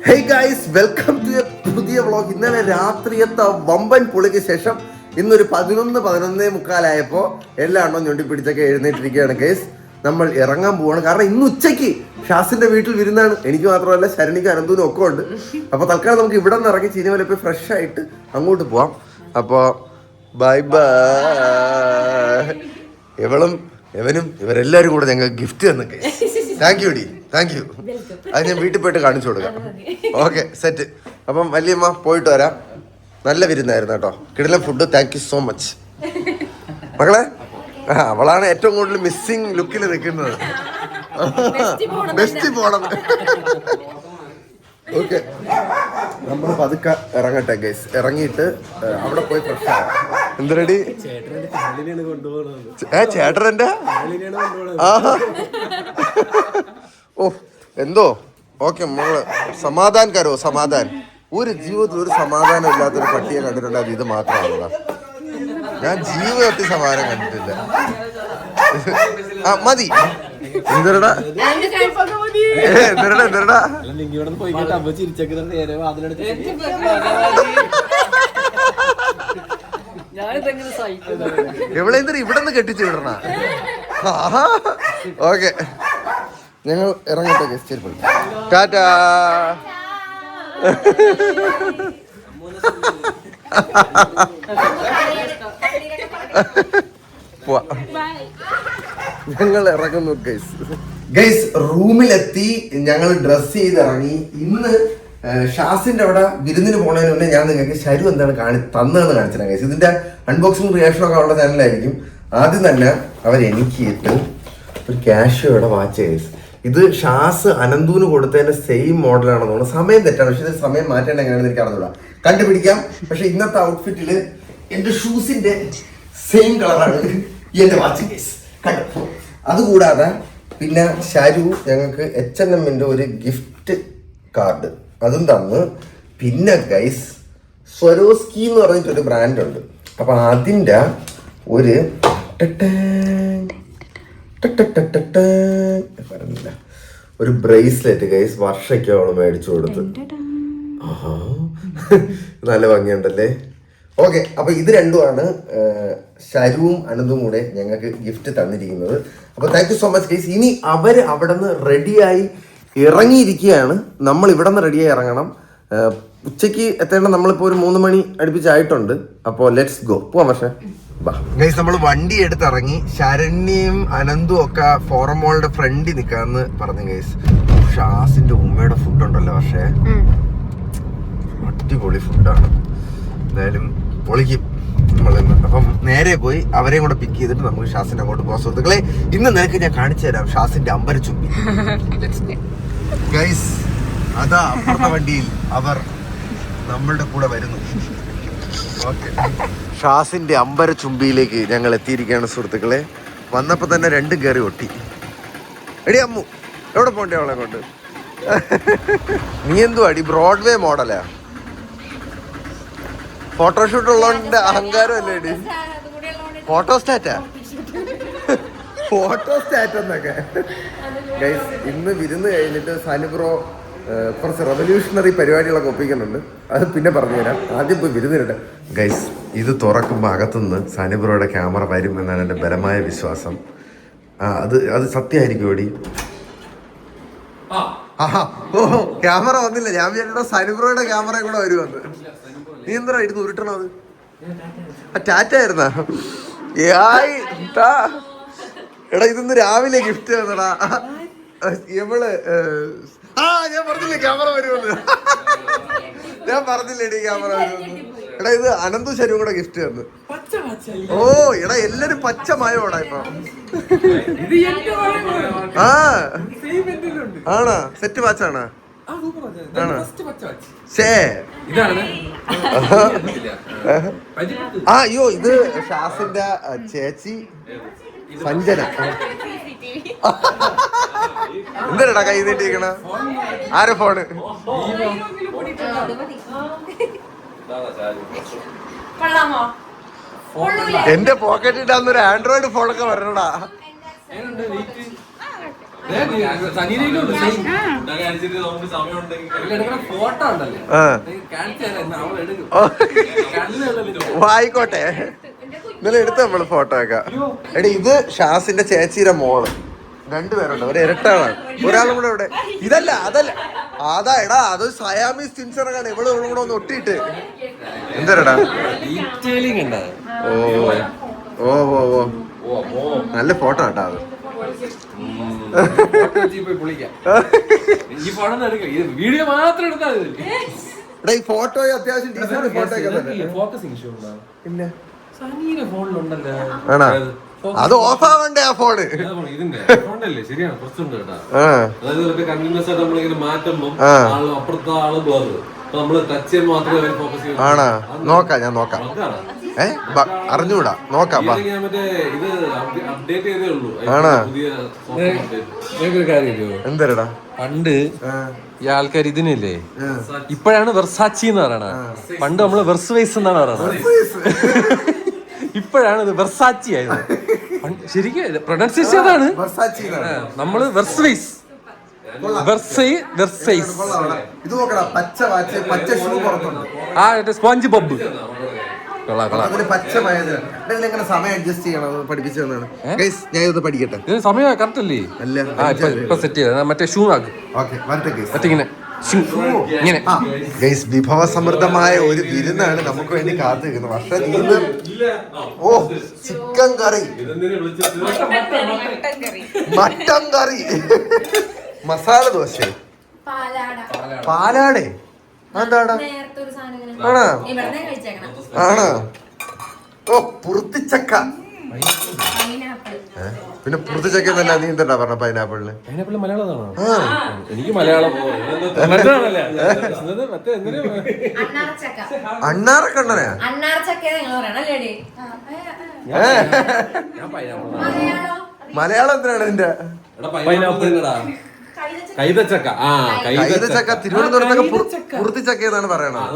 Hey guys, welcome to a പുതിയ vlog. ഇന്നലെ രാത്രിയത്തെ വമ്പൻ പുളിക്ക് ശേഷം ഇന്നൊരു 11:11:45 എല്ലാ എണ്ണം ഞൊണ്ടിപ്പിടിച്ചൊക്കെ എഴുന്നേറ്റിരിക്കുകയാണ് ഗൈസ്. നമ്മൾ ഇറങ്ങാൻ പോവാണ്. കാരണം ഇന്ന് ഉച്ചയ്ക്ക് ഷാസിന്റെ വീട്ടിൽ വിരുന്നാണ്. എനിക്ക് മാത്രമല്ല, ശരണിക്ക് അനന്തൂനും ഒക്കെ ഉണ്ട്. അപ്പോൾ തൽക്കാലം നമുക്ക് ഇവിടെ നിന്ന് ഇറങ്ങി ചീനിമല പോയി ഫ്രഷ് ആയിട്ട് അങ്ങോട്ട് പോവാം. അപ്പോൾ ബൈ ബൈ. എവനും ഇവരെല്ലാവരും കൂടെ ഞങ്ങൾക്ക് ഗിഫ്റ്റ് തന്നൊക്കെ. താങ്ക് യു ഡി, താങ്ക് യു. അത് ഞാൻ വീട്ടിൽ പോയിട്ട് കാണിച്ചു കൊടുക്കാം. Okay, set. അപ്പം വല്യമ്മ പോയിട്ട് വരാം. നല്ല വിരുന്നായിരുന്നു കേട്ടോ, കിടിലൻ food. Thank you so much മകളെ. അവളാണ് ഏറ്റവും കൂടുതൽ മിസ്സിങ് ലുക്കിൽ നിൽക്കുന്നത്. ബെസ്റ്റ് പോണം. ഓക്കെ, നമ്മൾ പതുക്കെ ഇറങ്ങട്ടെ ഗൈസ്. ഇറങ്ങിയിട്ട് അവിടെ പോയി ഫ്രഷ് ആവാം. എന്തരടി ചേട്ടൻ്റെ ഓ എന്തോ. ഓക്കെ മോള് സമാധാൻ കരോ, സമാധാൻ. ഒരു ജീവിതത്തിൽ ഒരു സമാധാനം ഇല്ലാത്തൊരു പട്ടിയെ കണ്ടിട്ടുണ്ട്, അത് ഇത് മാത്രമാണ്. ഞാൻ ജീവിതത്തിൽ സമാധാനം കണ്ടിട്ടില്ല. ആ മതി. എന്തരടാ എന്തരടാ എന്തരടാ എവിടെ ഇവിടെ നിന്ന് കെട്ടിച്ചു വിടണ. ഓക്കെ, ഞങ്ങൾ ഇറങ്ങട്ടെ ഗസ്റ്റ്. ടാറ്റാ. ഞങ്ങൾ ഇറങ്ങുന്നു ഗൈസ്. റൂമിലെത്തി, ഞങ്ങൾ ഡ്രസ് ചെയ്ത് ഇറങ്ങി. ഇന്ന് ഷാസിന്റെ അവിടെ വിരുന്നിന് പോണതിന് മുന്നേ ഞാൻ നിങ്ങൾക്ക് ശരു എന്താണ് തന്നതെന്ന് കാണിച്ചില്ല ഗൈസ്. ഇതിന്റെ അൺബോക്സിംഗ് റിയാക്ഷൻ ഒക്കെ ഉള്ള ചാനലായിരിക്കും. ആദ്യം തന്നെ എനിക്ക് ഒരു കാഷ്യോയുടെ വാച്ച് ഗൈസ്. ഇത് ഷാസ് അനന്തൂന് കൊടുത്തതിന്റെ സെയിം മോഡലാണെന്ന് തോന്നുന്നു. സമയം തെറ്റാണ്, പക്ഷെ ഇത് സമയം മാറ്റേണ്ട എങ്ങനെയാണെന്ന് എനിക്ക് അറിഞ്ഞൂടാ. കണ്ടുപിടിക്കാം. പക്ഷെ ഇന്നത്തെ ഔട്ട്ഫിറ്റില് എന്റെ ഷൂസിന്റെ സെയിം കളറാണ് എന്റെ വാച്ച് കേസ്. കണ്ടു. അതുകൂടാതെ പിന്നെ ഷാരു ഞങ്ങൾക്ക് H&Mന്റെ ഒരു ഗിഫ്റ്റ് കാർഡ് അതും തന്ന്. പിന്നെ ഗൈസ് സ്വരോസ്കി എന്ന് പറഞ്ഞിട്ടൊരു ബ്രാൻഡ് ഉണ്ട്. അപ്പൊ അതിന്റെ ഒരു ഒരു ബ്രേസ്ലെറ്റ് ഗൈസ് വർഷയ്ക്ക് അവള് മേടിച്ചു കൊടുത്ത്. നല്ല ഭംഗിയുണ്ടല്ലേ. ഓക്കെ, അപ്പൊ ഇത് രണ്ടുമാണ് ശരുവും അനന്തും കൂടെ ഞങ്ങൾക്ക് ഗിഫ്റ്റ് തന്നിരിക്കുന്നത്. അപ്പൊ thank you so much guys. ഇനി അവര് അവിടെ നിന്ന് റെഡിയായി ഇറങ്ങിയിരിക്കുകയാണ്. നമ്മൾ ഇവിടെ നിന്ന് റെഡിയായി ഇറങ്ങണം. ഉച്ചയ്ക്ക് എത്തേണ്ട നമ്മളിപ്പോൾ ഒരു 3 മണി അടുപ്പിച്ചായിട്ടുണ്ട്. അപ്പോൾ ലെറ്റ്സ് ഗോ, പോവാം. പക്ഷേ ഗൈസ്, നമ്മൾ വണ്ടി എടുത്ത് ഇറങ്ങി. ശരണ്യയും അനന്തും ഒക്കെ ഫോറം മോളുടെ ഫ്രണ്ടിൽ നിൽക്കാന്ന് പറഞ്ഞു ഗൈസ്. ഷാസിന്റെ ഉമ്മയുടെ ഫുഡ് ഉണ്ടല്ലോ, പക്ഷേ അടിപൊളി ഫുഡാണ്. എന്തായാലും പൊളിക്കും നമ്മളിന്ന്. അപ്പം നേരെ പോയി അവരെയും കൂടെ പിക്ക് ചെയ്തിട്ട് നമുക്ക് ഷാസിന്റെ അങ്ങോട്ട് പോകാൻ. സുഹൃത്തുക്കളെ, ഇന്ന് നിനക്ക് ഞാൻ കാണിച്ചു തരാം ഷാസിന്റെ അമ്പരച്ചുമ്പി ഗൈസ്. അതാ അപ്പുറത്തെ വണ്ടിയിൽ അവർ നമ്മളുടെ കൂടെ വരുന്നു. ഓക്കെ, ഷാസിന്റെ അമ്പരച്ചുമ്പിയിലേക്ക് ഞങ്ങൾ എത്തിയിരിക്കുകയാണ് സുഹൃത്തുക്കളെ. വന്നപ്പോ തന്നെ 2 കയറി ഒട്ടി. എടി അമ്മു, എവിടെ പോണ്ടേ അവളെ കൊണ്ട്? നീ എന്തുവാ അടി ബ്രോഡ്വേ മോഡലാ? ഫോട്ടോഷൂട്ട് ഉള്ളതുകൊണ്ട് അഹങ്കാരം അല്ലേ അടി? ഫോട്ടോസ്റ്റാറ്റാ എന്നൊക്കെ ഗൈസ്. ഇന്ന് വിരുന്ന് കഴിഞ്ഞിട്ട് സനുബ്രോ കുറച്ച് റെവല്യൂഷണറി പരിപാടികളൊക്കെ ഒപ്പിക്കുന്നുണ്ട്. അത് പിന്നെ പറഞ്ഞുതരാം. ആദ്യം പോയി വിരുന്നിട്ട് ഗൈസ്. ഇത് തുറക്കുമ്പോൾ അകത്തുനിന്ന് സനുബ്രോയുടെ ക്യാമറ വരും എന്നാണ് എൻ്റെ ബലമായ വിശ്വാസം. അത് സത്യമായിരിക്കും ഓടി. ആഹാ, ഓഹോ, ക്യാമറ വന്നില്ല. ഞാൻ വിചാരിച്ചോ സനുബ്രോയുടെ ക്യാമറയും കൂടെ വരുമെന്ന്. നീ എന്താ ഇരുന്ന് ഉരുട്ടണത്? ടാറ്റ ആയിരുന്നാ? എടാ, ഇതൊന്ന് രാവിലെ ഗിഫ്റ്റ് തന്നടാ ഇവള്. ഞാൻ പറഞ്ഞില്ലേ ക്യാമറ വരുമെന്ന്. ഞാൻ പറഞ്ഞില്ലേടി ക്യാമറ വരുമെന്ന്. എടാ, ഇത് അനന്തു ശരിയും കൂടെ ഗിഫ്റ്റ് തന്നു. ഓ എടാ, എല്ലാരും പച്ചമയോടാ ഇപ്പൊ. ആണാ? സെറ്റ് വാച്ചാണാ? അയ്യോ, ഇത് ഷാസിന്റെ ചേച്ചി സഞ്ജന. എന്താടാ കൈ നീട്ടിരിക്കണ? ആരെ ഫോണ്? എന്റെ പോക്കറ്റിൽ ഇടാന്നൊരു ആൻഡ്രോയിഡ് ഫോണൊക്കെ വരണടാ. ആയിക്കോട്ടെ, ഇന്നലെ എടുത്ത നമ്മള് ഫോട്ടോ ഒക്കെ. എടി ഇത് ഷാസിന്റെ ചേച്ചിയുടെ മോള്, രണ്ടുപേരുണ്ട്, ഒരു ഇരട്ടാളാണ്. ഒരാളും കൂടെ ഇവിടെ. ഇതല്ല അതല്ല അതാ എടാ, അത് സയാമീസ് ടിൻസറാണ്. ഇവിടെ കൂടെ ഒന്ന് ഒട്ടിയിട്ട് എന്താടാ. ഓ ഓ ഓ ഓ നല്ല ഫോട്ടോ കേട്ടാ അത്. വീഡിയോ മാത്രം എടുത്താൽ ഈ ഫോട്ടോ അത്യാവശ്യം ഡീസന്റ് ഫോട്ടോ ഇല്ല ആണോ? അത് ഓഫ് ആവണ്ടേ ആ ഫോണ്? ഇതിന്റെ ഫോണല്ലേ, ശരിയാണ്, കുറച്ചുണ്ട് കേട്ടോ. അതായത് കണ്ടിന്യൂസ് ആയിട്ട് നമ്മളിങ്ങനെ മാറ്റുമ്പോ അപ്പുറത്തെ ആള് ബ്ലർ, നമ്മള് ടച്ച് ചെയ്യുമ്പോൾ മാത്രമേ ഫോക്കസ് ചെയ്യൂ. ആണോ? നോക്കാം, ഞാൻ നോക്കാം. അറിഞ്ഞൂടാ, നോക്കാം. ഇത് അപ്ഡേറ്റ് ചെയ്തേ ഉള്ളൂ. എന്തരടാ പണ്ട് ഈ ആൾക്കാർ ഇതിനില്ലേ, ഇപ്പോഴാണ് വെർസാച്ചി എന്ന് പറയണ. പണ്ട് നമ്മള് വെർസ്വൈസ് എന്നാണ് പറയണത്. ഇപ്പോഴാണ് ഇത് വെർസാച്ചി ആയത്. ശരിക്കും പ്രൊനൗൺസിയേഷൻ അതാണ്. നമ്മള് വെർസ്വൈസ്, ഇത് നോക്കടാ, പച്ച വാച്ച്, പച്ച ഷൂ പുറത്തുണ്ട്. ആ സ്പോഞ്ച് ബോബ് സമയം അഡ്ജസ്റ്റ് ചെയ്യണം, പഠിപ്പിച്ചു തന്നാണ്. ഞാൻ ഇത് പഠിക്കട്ടെ. സമയം കറക്റ്റ് അല്ലേ? അല്ല, ഇപ്പൊ സെറ്റ് ചെയ്ത മറ്റേ ഷൂ ആക്കും. ഇങ്ങനെ വിഭവസമൃദ്ധമായ ഒരു വിരുന്നാണ് നമുക്ക് വേണ്ടി കാത്തിരിക്കുന്നത്. പക്ഷെ നീന്ന് ഓ ചിക്കൻ കറി, മട്ടൻ കറി, മസാല ദോശ, പാലാടേ, എന്താടാ ആണോ? ആണോ? ഓ പുറത്തിച്ചക്ക. പിന്നെ പുറത്തിച്ചക്ക എന്നല്ല, നീ എന്താ പറഞ്ഞ പൈനാപ്പിളിന്? പൈനാപ്പിൾ മലയാളമാണോ? എനിക്ക് മലയാളം അണ്ണാറക്കണ്ണനാ? മലയാളം എന്തിനാണ് ഇതിന്റെ? കൈതച്ചക്ക. കൈതച്ചക്ക തിരുവനന്തപുരത്തൊക്കെ പുറത്തിച്ചക്ക എന്നാണ് പറയണത്.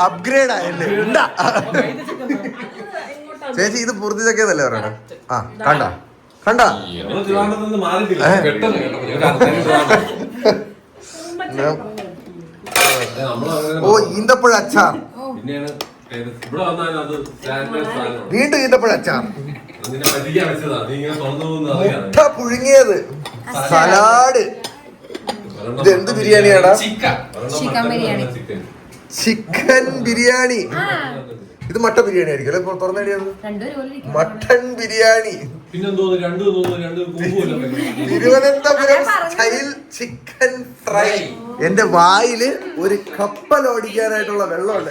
അപ്ഗ്രേഡ് ആയല്ലേ? ചേച്ചി ഇത് പുറത്തിച്ചക്ക എന്നല്ലേ പറയണേ? ആ കണ്ട കണ്ട. ഓ ഈന്തപ്പഴ അച്ചാർ, വീണ്ടും ഈന്തപ്പഴ അച്ചാർ, മുട്ട പുഴുങ്ങിയത്, സലാഡ്. ഇത് എന്ത് ബിരിയാണിയാടാ? ചിക്കൻ ബിരിയാണി. ഇത് മട്ടൻ ബിരിയാണി ആയിരിക്കും അല്ലെ? തുറന്നടിയത് mutton biryani. Thiruvananthapuram style chicken fry. എന്റെ വായില് ഒരു കപ്പൽ ഓടിക്കാനായിട്ടുള്ള വെള്ളമുണ്ട്.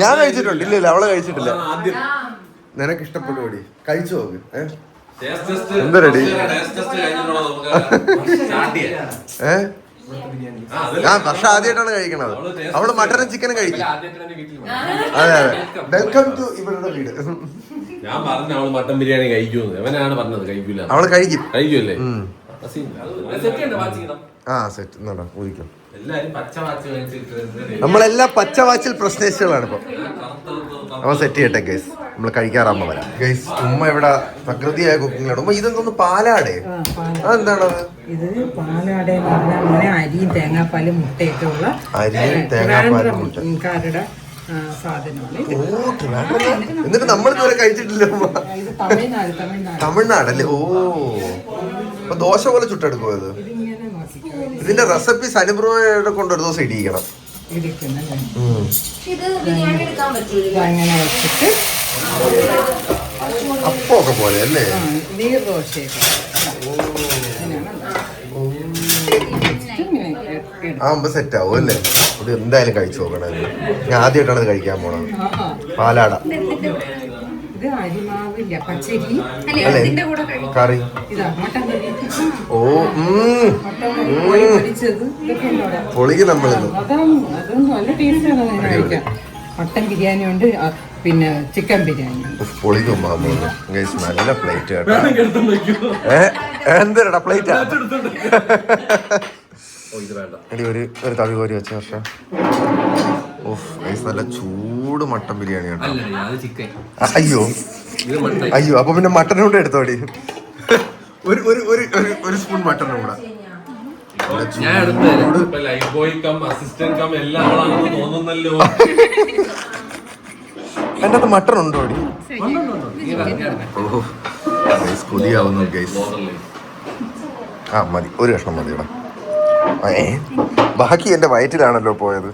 ഞാൻ കഴിച്ചിട്ടുണ്ട്. ഇല്ല അവള് കഴിച്ചിട്ടില്ല. നിനക്ക് ഇഷ്ടപ്പെടുവടി, കഴിച്ചു നോക്ക്. എന്താ റെഡി? പക്ഷെ ആദ്യമായിട്ടാണ് കഴിക്കണത്. അവള് മട്ടനും ചിക്കനും കഴിക്കും. അതെ അതെ. വെൽക്കം ടു ഇവരുടെ വീട്. ഞാൻ പറഞ്ഞ അവള് മട്ടൻ ബിരിയാണി കഴിക്കൂന്ന്. അവനാണ് പറഞ്ഞത് കഴിക്കൂല. അവള് കഴിക്കും. കഴിക്കൂല്ലേ? ആ സെറ്റ് എന്നാ ഊരിക്കും. നമ്മളെല്ലാം പച്ച വാച്ചിൽ പ്രശ്നേഷകളാണ് ഇപ്പൊ. അവൻ സെറ്റ് ചെയ്യട്ടെ ഗൈസ്, നമ്മള് കഴിക്കാറാകുമ്പോ വരാം. ഗൈസ് ഉമ്മ ഇവിടെ പ്രകൃതിയായ കുക്കിങ്ങിലാണ്. ഉമ്മ ഇതെന്തോന്ന് പാലാടേ? അതെന്താണത്? ഇത് പാലാടെ അങ്ങനെ അരിയും തേങ്ങാപ്പാലും മുട്ടയൊക്കെ ഉള്ള അരിയും തേങ്ങാപ്പാലും മുട്ടക്കാരുടെ സാധനമാണ്. എന്നിട്ട് നമ്മൾ ഇതുവരെ കഴിച്ചിട്ടില്ല. തമിഴ്നാടല്ലേ? ഓ അപ്പൊ ദോശ പോലെ ചുട്ടെടുക്കുമോ ഇത്? ഇതിന്റെ റെസിപ്പീസ് അനുഭവം കൊണ്ടൊരു ദിവസം ഇടിക്കണം. അങ്ങനെ വെച്ചിട്ട് അപ്പൊക്കെ പോലെ അല്ലേ? ആകുമ്പോ സെറ്റ് ആവും അല്ലേ? ഇത് എന്തായാലും കഴിച്ചു നോക്കണം. ഞാൻ ആദ്യമായിട്ടാണ് ഇത് കഴിക്കാൻ പോണത്. പാലാട ഇത് അരിമാവില്ല, പച്ചരി കറി. ഓ പൊളിക്ക് നമ്മളിന്ന്. അതൊന്നും നല്ല ടേസ്റ്റാണ് കഴിക്കാൻ. മട്ടൻ ബിരിയാണി ഉണ്ട്, പിന്നെ ചിക്കൻ ബിരിയാണി പൊളിക്കും. നല്ല പ്ലേറ്റ് കേട്ടോ. എന്തരടാ പ്ലേറ്റാ? എടി ഒരു തവി കോരി വെച്ച പക്ഷെ ഓഫ് ഗൈസ് നല്ല ചൂട് മട്ടൻ ബിരിയാണി കേട്ടോ. അല്ലടി, അത് ചിക്കൻ. അയ്യോ ഇത് മട്ടൻ. അയ്യോ, അപ്പൊ പിന്നെ മട്ടനും കൂടെ എടുത്തോടി. ഒരു സ്പൂൺ മട്ടനും കൂടെ. ഞാൻ എടുത്ത് life boy cum assistant cum എല്ലാം ആളാണെന്ന് തോന്നുന്നല്ലോ. അതിൻ്റെ അകത്ത് മട്ടൺ ഉണ്ടോ അടി? ഓഹോ കൊതിയാവുന്നു ഗൈസ്. ആ മതി, ഒരു കഷ്ണം മതി ഇവിടെ. ബാക്കി എന്റെ വയറ്റിലാണല്ലോ പോയത്.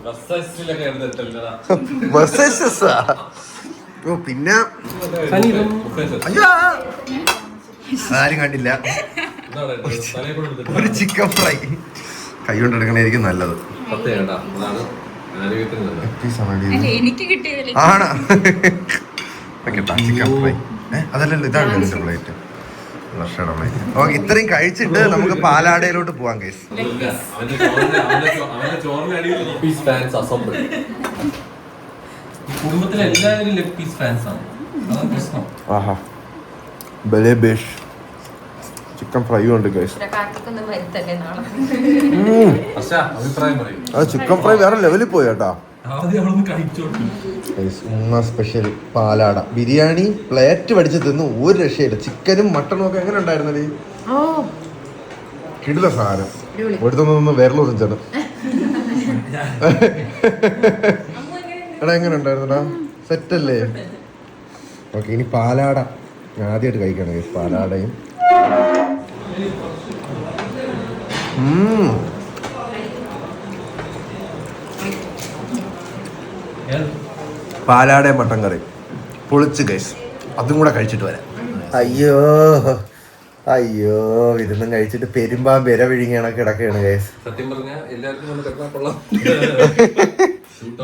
പിന്നെ അയ്യോ ആരും കണ്ടില്ല. ഒരു ചിക്കൻ ഫ്രൈ കൈ കൊണ്ട് എടുക്കണായിരിക്കും നല്ലത്. ആണോ? ചിക്കൻ ഫ്രൈ അതല്ലല്ലോ, ഇതാണ് എന്റെ പ്ലേറ്റ്. ഓക്കെ, ഇത്രയും കഴിച്ചിട്ട് നമുക്ക് പാലാടയിലോട്ട് പോവാം ഗൈസ്. കുടുംബത്തിലെ എല്ലാവരും ലെഗ് പീസ് ഫാൻസ് ആണ്. അതാണ് പ്രശ്നം. ആഹാ ബലേ ബേഷ് ചിക്കൻ ഫ്രൈ ഉണ്ട് ഗൈസ്. അഭിപ്രായം പറയും. അത് ചിക്കൻ ഫ്രൈ വേറെ ലെവലിൽ പോയി കേട്ടോ. ആദ്യം സ്പെഷ്യൽ പാലാട ബിരിയാണി പ്ലേറ്റ് പഠിച്ച് തിന്നു, ഒരു രക്ഷയില്ല. ചിക്കനും മട്ടണും ഒക്കെ എങ്ങനെ ഉണ്ടായിരുന്നേ? കിടില സാധനം. ഒരുത്തൊന്ന് വിരലൊന്നും ചെന്ന് എടാ എങ്ങനെ ഉണ്ടായിരുന്നടാ? സെറ്റല്ലേ? ഓക്കെ, ഇനി പാലാട ആദ്യമായിട്ട് കഴിക്കണം ഗൈസ്. പാലാടയും പാലാടയും മട്ടൻ കറി പൊളിച്ച് ഗൈസ്. അതും കൂടെ കഴിച്ചിട്ട് വരാം. അയ്യോ അയ്യോ, ഇതൊന്നും കഴിച്ചിട്ട് പെരുമ്പാമ്പ് വിര വിഴുങ്ങിയാണ് കിടക്കുകയാണ് ഗൈസ്. സത്യം പറഞ്ഞാൽ എല്ലാവർക്കും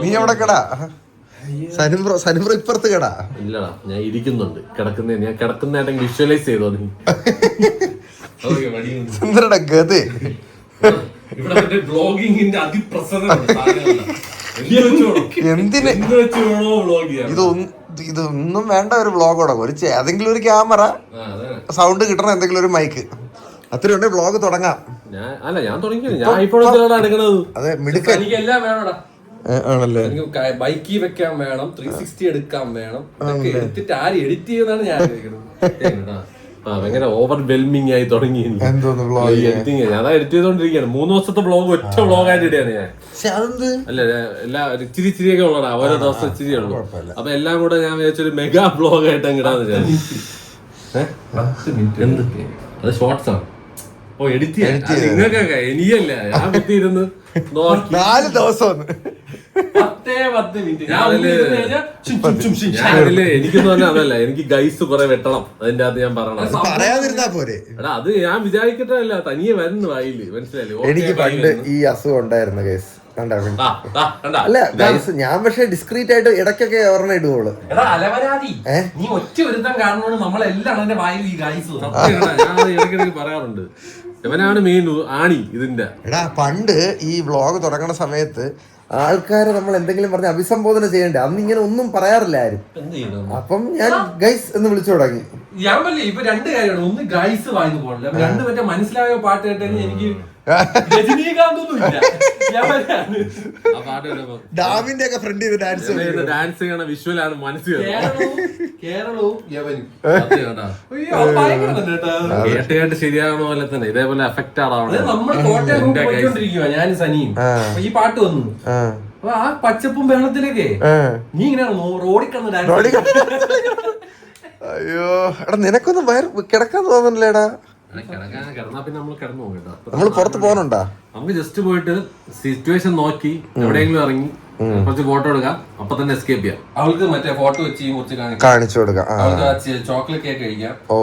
നീ എവിടെ കടാ? സനുബ്ര ഇപ്പുറത്ത് കടാ. ഇല്ലടാ, ഞാൻ ഇരിക്കുന്നുണ്ട്. ഞാൻ കിടക്കുന്നതായിട്ട് വിഷ്വലൈസ് ചെയ്തോ നീ? സുന്ദരടാ ഗതേ. എന്തിന് ഇതൊന്നും വേണ്ട. ഒരു വ്ളോഗ് തുടങ്ങും, ഒരു ഏതെങ്കിലും ഒരു ക്യാമറ, സൗണ്ട് കിട്ടണം, എന്തെങ്കിലും ഒരു മൈക്ക്, അത്രയും ഉണ്ടെങ്കിൽ വ്ളോഗ് തുടങ്ങാം. അതെ മിടുക്കൻ ആണല്ലേ. ബൈക്കിൽ വെക്കാൻ വേണം, 360 എടുക്കാൻ വേണം. എടുത്തിട്ട് ആര് എഡിറ്റ് ചെയ്യുന്നതാണ് ഞാൻ ഭയങ്കര ഓവർവെൽമിങ് ആയി തുടങ്ങി. എഡിറ്റിംഗ് അതാ എഡിറ്റ് ചെയ്തോണ്ടിരിക്കുകയാണ്. 3 ദിവസത്തെ വ്ളോഗ് ഒറ്റ വ്ളോഗായിട്ട് ഇടുകയാണ് ഞാൻ. അല്ല എല്ലാ ഇച്ചിരി ഇച്ചിരിയൊക്കെ ഉള്ളടാ, ഓരോ ദിവസം ഇച്ചിരി ഉള്ളു. അപ്പൊ എല്ലാം കൂടെ ഞാൻ വിചാരിച്ചൊരു മെഗാ വ്ളോഗ് ആയിട്ട് അങ്ങിടാന്ന് വിചാരിച്ചു. അത് ഷോർട്സ് ആണ്. ഓ എഡിറ്റ് നിങ്ങൾക്കൊക്കെ എനിക്കല്ല, ഞാൻ കുത്തിയിരുന്ന് 4 ദിവസം 10 മിനിറ്റ് എനിക്കൊന്നും പറഞ്ഞാൽ അതല്ല. എനിക്ക് ഗൈസ് കുറെ വെട്ടണം, അതിന്റെ അകത്ത് ഞാൻ പറയാതിരുന്നാ പോരെ. എടാ അത് ഞാൻ വിചാരിക്കട്ടല്ല, തനിയെ വരുന്നു വായില്, മനസ്സിലായില്ലേ? എനിക്ക് പണ്ട് ഈ അസുഖം ഉണ്ടായിരുന്നു ഗൈസ്. അല്ല ഗൈസ്, ഞാൻ പക്ഷെ ഡിസ്ക്രീറ്റ് ആയിട്ട് ഇടയ്ക്കൊക്കെ ഓർമ്മ ഇടുവോള്. നീ ഒറ്റ ഒരുത്തം കാണുമ്പോൾ നമ്മളെല്ലാം എന്റെ വായിൽ ഈ ഗൈസ് ഇടയ്ക്കിടയ്ക്ക് പറയാറുണ്ട്. ഇവനാണ് മെയിൻ ആണി ഇതിന്റെ. എടാ പണ്ട് ഈ വ്ളോഗ് തുടങ്ങുന്ന സമയത്ത് ആൾക്കാരെ നമ്മൾ എന്തെങ്കിലും പറഞ്ഞ് അഭിസംബോധന ചെയ്യണ്ടേ, അന്ന് ഇങ്ങനെ ഒന്നും പറയാറില്ല ആരും. അപ്പം ഞാൻ ഗൈസ് എന്ന് വിളിച്ചു തുടങ്ങി. ഞാൻ പറയില്ലേ, ഇപ്പൊ 2 കാര്യമാണ്. ഒന്ന് ഗൈസ് വായിന്ന് പോകണില്ല, 2 മറ്റേ മനസ്സിലായ പാട്ട് കേട്ടെങ്കിൽ എനിക്ക് രജനീകാന്തൊന്നും ഇല്ല. ഡാമിന്റെ ഒക്കെ ഫ്രണ്ട് ചെയ്ത് ഡാൻസ് ചെയ്യണ വിഷ്വലാണ് മനസ്സിൽ. കേരളവും യവനും കേട്ട് ശരിയാകണ പോലെ തന്നെ ഇതേപോലെ എഫക്റ്റ് ആവണം. ഞാനും സനിയും ഈ പാട്ട് വന്നു. അപ്പൊ ആ പച്ചപ്പും വെള്ളത്തിലൊക്കെ നീ ഇങ്ങനെ റോഡിൽ കിടന്ന് ഡാൻസ്. അയ്യോ എടാ, നിനക്കൊന്നും കിടക്കാൻ തോന്നുന്നില്ലേടാ? കിടന്നാ പിന്നെ നമ്മൾ കിടന്നു പോകണ്ട. നമ്മൾ പുറത്ത് പോകണുണ്ടാ? നമുക്ക് ജസ്റ്റ് പോയിട്ട് സിറ്റുവേഷൻ നോക്കി എവിടെയെങ്കിലും ഇറങ്ങി കുറച്ച് ഫോട്ടോ എടുക്കാം, അപ്പൊ തന്നെ എസ്കേപ്പ് ചെയ്യാം. അവൾക്ക് മറ്റേ ഫോട്ടോ വെച്ച് കുറച്ച് കാണിച്ചു കൊടുക്കാം. ചോക്ലേറ്റ് കേക്ക് കഴിക്കാം. ഓ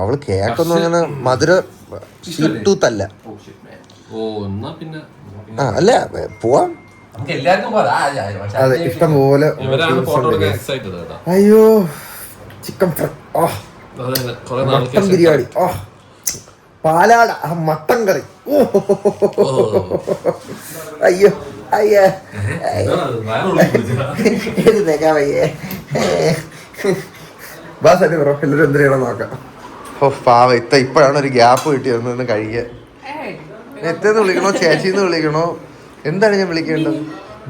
അവള് കേക്കൊന്നും അങ്ങനെ മധുര ടൂത്തല്ല. ഓ എന്നാ പിന്നെ അല്ല പോവാം, നമുക്ക് എല്ലാവർക്കും അതെ ഇഷ്ടം പോലെ. അയ്യോ chicken fry, mutton biryani, palada, mutton curry. അയ്യോ അയ്യോ എഴുന്നേക്കാൻ വയ്യേ. ബാസ് അല്ലേ ബ്രോ, എല്ലാവരും എന്ത് ചെയ്യണം നോക്കാം. പാവ ഇപ്പോഴാണ് ഒരു ഗ്യാപ്പ് കിട്ടിയത് കഴിക്കാൻ. എത്തേന്ന് വിളിക്കണോ ചേച്ചിന്ന് വിളിക്കണോ, എന്താണ് ഞാൻ വിളിക്കേണ്ടത്?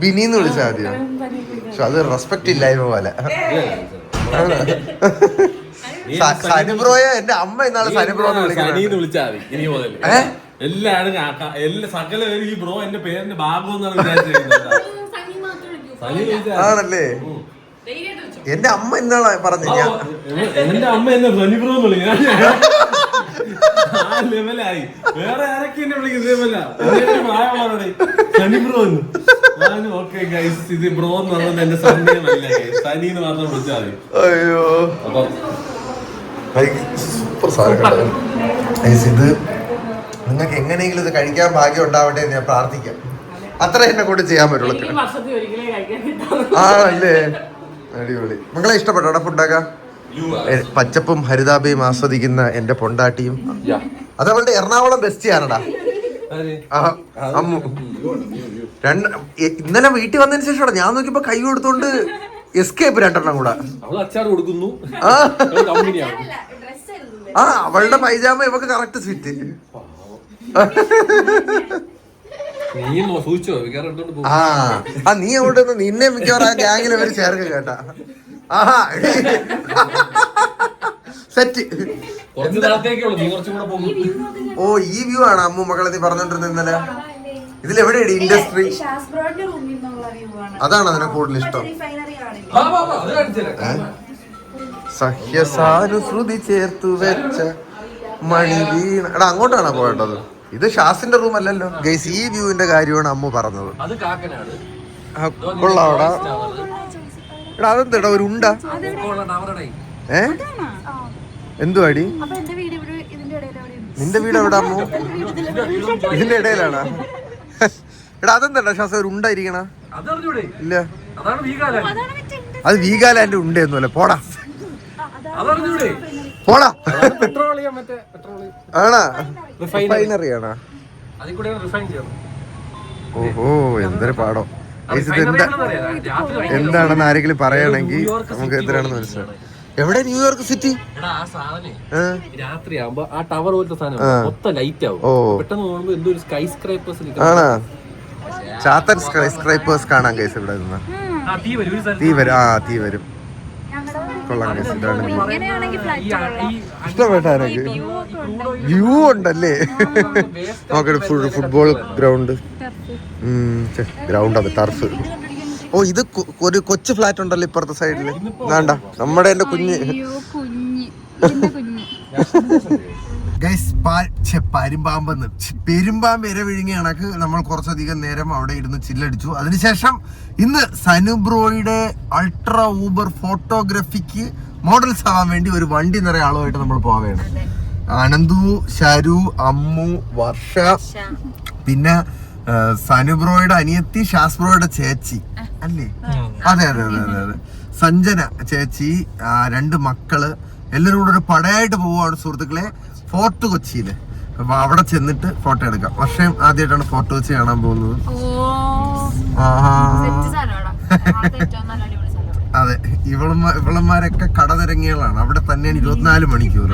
ബിനിന്ന് വിളിച്ചാൽ മതിയോ? പക്ഷെ അത് റെസ്പെക്ട് ഇല്ലായ്മ പോലെ. സനിബ്രോയെ എന്റെ അമ്മ ഇന്നാള് സനിബ്രോ വിളിച്ചാൽ മതി ഇനി മുതൽ. എല്ലാരും സകല ഈ ബ്രോ എന്റെ പേരിന്റെ ഭാഗം എന്നാണ് വിചാരിച്ചിരുന്നത്. ആണല്ലേ? എന്റെ അമ്മ ഇന്നാളാ പറഞ്ഞു. എന്റെ അമ്മ എന്നെ സനിബ്രോ എന്ന് വിളിക്കും. ആ ലെവലായി. വേറെ ആരൊക്കെ എന്നെ വിളിക്കുന്ന സനിബ്രോ എന്ന്. ഓക്കെ ഗൈസ്, ഇത് ബ്രോ എന്ന് പറഞ്ഞത് എന്റെ സന്ദേഹമല്ല, സനി എന്ന് മാത്രം വിളിച്ചാൽ മതി. അയ്യോ അപ്പൊ സൂപ്പർ സാധനം. ഇത് നിങ്ങൾക്ക് എങ്ങനെയെങ്കിലും ഇത് കഴിക്കാൻ ഭാഗ്യം ഉണ്ടാവട്ടെ എന്ന് ഞാൻ പ്രാർത്ഥിക്കാം. അത്ര എന്നെ കൊണ്ട് ചെയ്യാൻ പറ്റുള്ളൂ. ആണല്ലേ? അടിപൊളി. മക്കളെ ഇഷ്ടപ്പെട്ടോ ഫുഡൊക്കെ? പച്ചപ്പും ഹരിതാപയും ആസ്വദിക്കുന്ന എന്റെ പൊണ്ടാട്ടിയും. അതവളുടെ എറണാകുളം ബെസ്റ്റിയാണടാ അമ്മു. ഇന്നലെ വീട്ടിൽ വന്നതിന് ശേഷം ഞാൻ നോക്കിയപ്പോ കൈ കൊടുത്തോണ്ട് എസ്കേപ്പ് രണ്ടെണ്ണം കൂടെ. അച്ചാർ കൊടുക്കുന്നു. ആ അവളുടെ പൈജാമ ഇവക്ക് കറക്റ്റ് ഫിറ്റ്. ആ നീ അവിടെ നിന്നെ മിക്കവാറും ആ ഗ്യാങ്ങിൽ ഒരു ചേർക്ക് കേട്ടാ. ആഹാ സെറ്റ്. ഓ ഈ വ്യൂ ആണ് അമ്മു മകളെ നീ പറഞ്ഞോണ്ടിരുന്നത് ഇന്നലെ. ഇതിലെവിടെയാണ് ഇൻഡസ്ട്രി? അതാണ് അതിനെ കൂടുതൽ ഇഷ്ടം. സഹ്യസാനുശ്രുതി ചേർത്തു വെച്ച മണി വീണ. എടാ അങ്ങോട്ടാണോ പോയേണ്ടത്? ഇത് ഷാസിന്റെ റൂം അല്ലല്ലോ ഗൈസ്. ഈ വ്യൂവിന്റെ കാര്യമാണ് അമ്മു പറഞ്ഞത്. കൊള്ളാവടാ. എടാ അതെന്താ ഒരു ഉണ്ട? എന്തുവാടി നിന്റെ വീട് എവിടെ അമ്മു? ഇതിന്റെ ഇടയിലാണോ? എടാ അതെന്താ ഷാസ ഒരു ഉണ്ടായിരിക്കണ? ഇല്ല അത് വീഗാലാൻഡ് ഉണ്ടെന്നല്ലേ. പോടാ പോടാ. ആണാ റിഫൈനറി ആണോ? ഓഹോ എന്തൊരു പാടോ. എന്താണെന്ന് ആരെങ്കിലും പറയുകയാണെങ്കിൽ നമുക്ക് എന്തിനാണെന്ന് മനസ്സിലാവും. എവിടെ ന്യൂയോർക്ക് സിറ്റി? രാത്രിയാകുമ്പോ ആ ടവർ പോലത്തെ സാധനം മൊത്തം ലൈറ്റ് ആവും. പെട്ടെന്ന് പോകുമ്പോ എന്തോ ഒരു സ്കൈ സ്ക്രൈപ്പേഴ്സ് ആണോ? ചാത്തൻ സ്കൈ സ്ക്രൈപ്പേഴ്സ് കാണാൻ കേസ് ഇവിടെ നിന്ന് തീ വരും. ആ തീ വരും. കൊള്ളാം കേസ്. ഇതാണ് ഇഷ്ടപ്പെട്ടാനൊക്കെ വ്യൂ ഉണ്ടല്ലേ? നോക്കട്ടെ ഫുട്ബോൾ ഗ്രൗണ്ട്. ഗ്രൗണ്ട് അത് ടർഫ്. ഓ ഇത് ഒരു കൊച്ചു ഫ്ലാറ്റ് ഉണ്ടല്ലോ ഇപ്പുറത്തെ സൈഡില്. വേണ്ട നമ്മുടെ എന്റെ കുഞ്ഞ് പരുമ്പാമ്പെന്ന് പെരുമ്പാമ്പ് ഇര വിഴുങ്ങിയ കണക്ക് നമ്മൾ കുറച്ചധികം നേരം അവിടെ ഇരുന്ന് ചില്ലടിച്ചു. അതിനുശേഷം ഇന്ന് സനുബ്രോയുടെ അൾട്രാ ഊബർ ഫോട്ടോഗ്രാഫിക്ക് മോഡൽസ് ആവാൻ വേണ്ടി ഒരു വണ്ടി നിറയെ ആളുമായിട്ട് നമ്മൾ പോവുകയാണ്. അനന്തു, ശരു, അമ്മു, വർഷ, പിന്നെ സനുബ്രോയുടെ അനിയത്തി, ഷാസ്ബ്രോയുടെ ചേച്ചി അല്ലേ? അതെ അതെ അതെ അതെ അതെ. സഞ്ജന ചേച്ചി, 2 മക്കള് എല്ലാവരും കൂടെ ഒരു പടയായിട്ട് പോവുകയാണ് സുഹൃത്തുക്കളെ ഫോർട്ട് കൊച്ചിയില്. അപ്പൊ അവിടെ ചെന്നിട്ട് ഫോട്ടോ എടുക്കാം. പക്ഷേ ആദ്യമായിട്ടാണ് ഫോർട്ട് കൊച്ചി കാണാൻ പോകുന്നത്. അതെ ഇവളന്മാരൊക്കെ കടനിരങ്ങികളാണ്. അവിടെ തന്നെയാണ് 24 മണിക്കൂർ.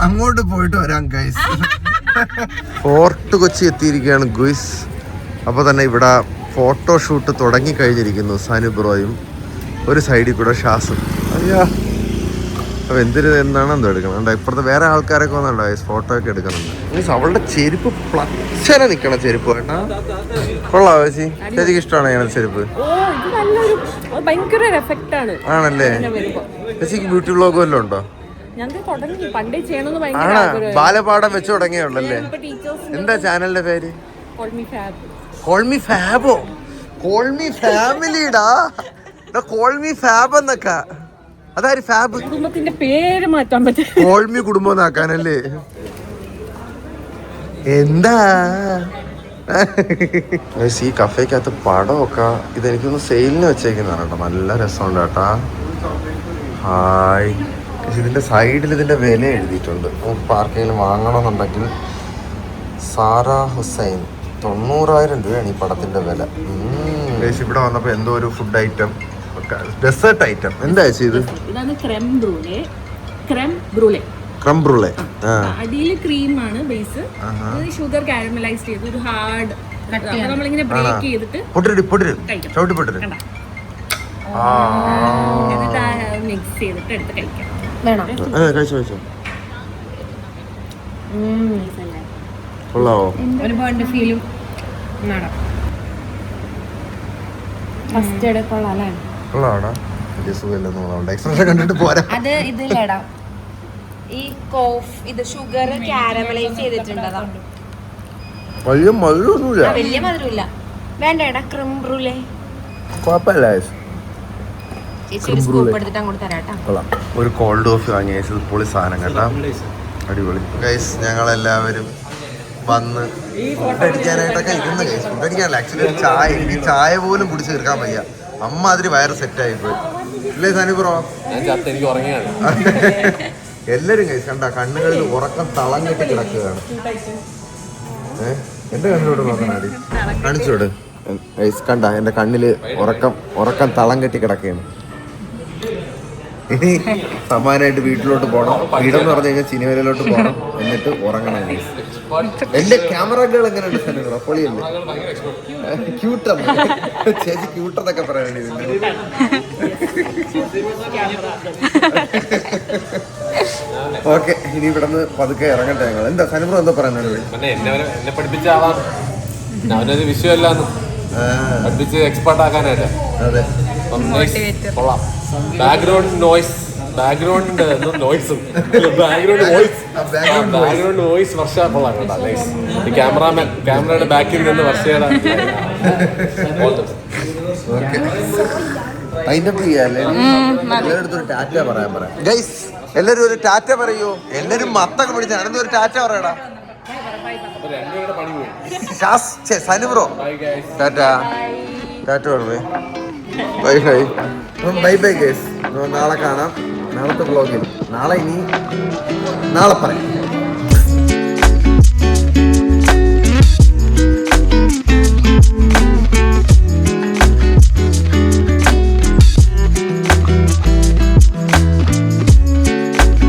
അങ്ങോട്ട് പോയിട്ട് വരാം ഗൈസ്. ഫോർട്ട് കൊച്ചി എത്തിയിരിക്കുകയാണ് ഗുയ്സ്. അപ്പൊ തന്നെ ഇവിടെ ഫോട്ടോഷൂട്ട് തുടങ്ങി കഴിഞ്ഞിരിക്കുന്നു. സനുബ്രോയും ഒരു സൈഡിൽ കൂടെ ഷാസും. അയ്യാ അപ്പൊ എന്താണ് എന്തോ എടുക്കണം. ഇപ്പുറത്തെ വേറെ ആൾക്കാരൊക്കെ വന്നുണ്ടോ ഫോട്ടോ ഒക്കെ എടുക്കുന്നുണ്ട്. മീൻസ് അവളുടെ ചെരുപ്പ് പ്ലച്ചനെ നിക്കണ ചെരുപ്പ് കേട്ടാ. കൊള്ളാം ചേച്ചി. ചേച്ചിക്ക് ഇഷ്ടമാണോ ഇങ്ങനെ ചെരുപ്പ്? ആണല്ലേ? ചേച്ചിക്ക് ബ്യൂട്ടി വ്ലോഗ് വല്ലതും ഉണ്ടോ? ആണോ? ബാലപാഠം വെച്ച് തുടങ്ങിയുള്ളല്ലേ? എന്താ ചാനലിന്റെ പേര്? കോൾമി ഫാബോ? കോൾമി ഫാമിലിടാ. കോൾമി ഫാബ് എന്നൊക്കെ. അതായത് ഫാബ് കുടുംബത്തിന്റെ പേര് മാറ്റാൻ പറ്റും. കോൾമി കുടുംബം എന്നാക്കാനല്ലേ? എന്താ ഈ കഫേക്കകത്ത് പടമൊക്കെ ഇതെനിക്കൊന്ന് സെയിലിന് വെച്ചേക്കുന്നതാണ് കേട്ടോ. നല്ല രസമുണ്ട് കേട്ടാ. ഹായ്. ഇതിന്റെ സൈഡിൽ ഇതിന്റെ വില എഴുതിയിട്ടുണ്ട്. ആർക്കെങ്കിലും വാങ്ങണമെന്നുണ്ടെങ്കിൽ സാറ ഹുസൈൻ 90,000 രൂപയാണ് ഈ പടത്തിന്റെ വില. ഇവിടെ വന്നപ്പോ എന്തോ ഒരു ഫുഡ് ഐറ്റം, ഡെസേർട്ട് ഐറ്റം. എന്താ ചേച്ചി ഇത്? ഇതാണ് ക്രെം ബ്രൂലെ. ക്രെം ബ്രൂലെ ക്രംബ്രൂളെ. അടിയിൽ ക്രീമാണ് ബേസ്, ഷുഗർ കാരമലൈസ് ചെയ്ത് ഒരു ഹാർഡ് നമ്മളിങ്ങനെ ബ്രേക്ക് ചെയ്തിട്ട് എന്നിട്ട് മിക്സ് ചെയ്തിട്ട് എടുത്ത് കഴിക്കാം. ഒരുപാട് ഫീലും ഫസ്റ്റ് കൊള്ളാം. കണ്ടിട്ട് പോരാ. അത് ഇതില്ലടാ, ഈ കോഫ് ഇത് ഷുഗർ കാരമലൈസ് ചെയ്തിട്ടുണ്ട്. വലിയ മധുരമൊന്നുമില്ല. വലിയ മധുരമില്ല. വേണ്ടടാ ക്രിംബ്രൂലെ. കുഴപ്പമില്ല. ചേച്ചി ഒരു സ്കൂപ്പ് എടുത്തിട്ട് അങ്ങോട്ട് തരാട്ടാ. ഒരു കോൾഡ് കോഫി വാങ്ങിയ പൊളി സാധനം കേട്ടോ, അടിപൊളി. ഗൈസ് ഞങ്ങളെല്ലാവരും വന്ന് ഫുഡ് അടിക്കാനായിട്ടൊക്കെ ഇരുന്ന് ഗൈസ്. ഫുഡ് അടിക്കാനല്ല, ആക്ച്വലി ഒരു ചായ, ഈ ചായ പോലും കുടിച്ച് തീർക്കാൻ വയ്യ. അമ്മ അതിന് വയറ് സെറ്റായി പോയി ഇല്ലേ സാനിബ്രോ? എനിക്ക് ഉറങ്ങിയാണ്. എല്ലാരും ഗൈസ് കണ്ട കണ്ണുകളിൽ ഉറക്കം തളം കെട്ടി കിടക്കുകയാണ്. എന്റെ കണ്ണിലോട്ട് നോക്കണാടി, കാണിച്ചോട് ഗൈസ്. കണ്ട എന്റെ കണ്ണില് ഉറക്കം തളം കെട്ടി കിടക്കുകയാണ്. ഇനി സമാനമായിട്ട് വീട്ടിലോട്ട് പോകണം. വീടെന്ന് പറഞ്ഞു കഴിഞ്ഞാൽ സിനിമയിലോട്ട് പോകണം, എന്നിട്ട് ഉറങ്ങണം. എന്റെ ക്യാമറകൾ എങ്ങനെയുണ്ട് സാനിബ്രോ? പൊളിയല്ലേ? ക്യൂട്ടാണ് ചേച്ചി, ക്യൂട്ടെന്നൊക്കെ പറയാനുണ്ട് ഇതിന്റെ. ഓക്കെ, ഇനി ഇവിടെ നിന്ന് പതുക്കെ ഇറങ്ങട്ടെ ഞങ്ങൾ. എന്താ സാനിബ്രോ എന്താ പറയാനുള്ളത്? എന്നെ പഠിപ്പിച്ച ആളാണ്, അവനൊരു വിഷയമല്ലാന്ന് പഠിപ്പിച്ച് എക്സ്പേർട്ട് ആക്കാനായിട്ട്. അതെ, കൊള്ളാം. ബാക്ക്ഗ്രൗണ്ട് നോയ്സ്, ബാക്ക്ഗ്രൗണ്ട് നോയ്സും ബാക്ക്ഗ്രൗണ്ട് വോയിസ് വർഷ കൊള്ളാം കേട്ടോ. നൈസ്. ഈ ക്യാമറയുടെ ബാക്കിൽ നിന്ന് വർഷയുടെ അതിന്റെ എല്ലായിടത്തും ടാറ്റ പറയാൻ പറയാം. ഗൈസ് എല്ലാരും ഒരു ടാറ്റ പറയൂ. എല്ലാരും മത്തൊക്കെ പിടിച്ച ഒരു ടാറ്റ പറയടാ. സനുബ്രോ ടാറ്റ ടാറ്റ പറഞ്ഞു. Bye bye bye bye guys. നാളെ കാണാം, നാളത്തെ വ്ളോഗിൽ. നാളെ പറയാം.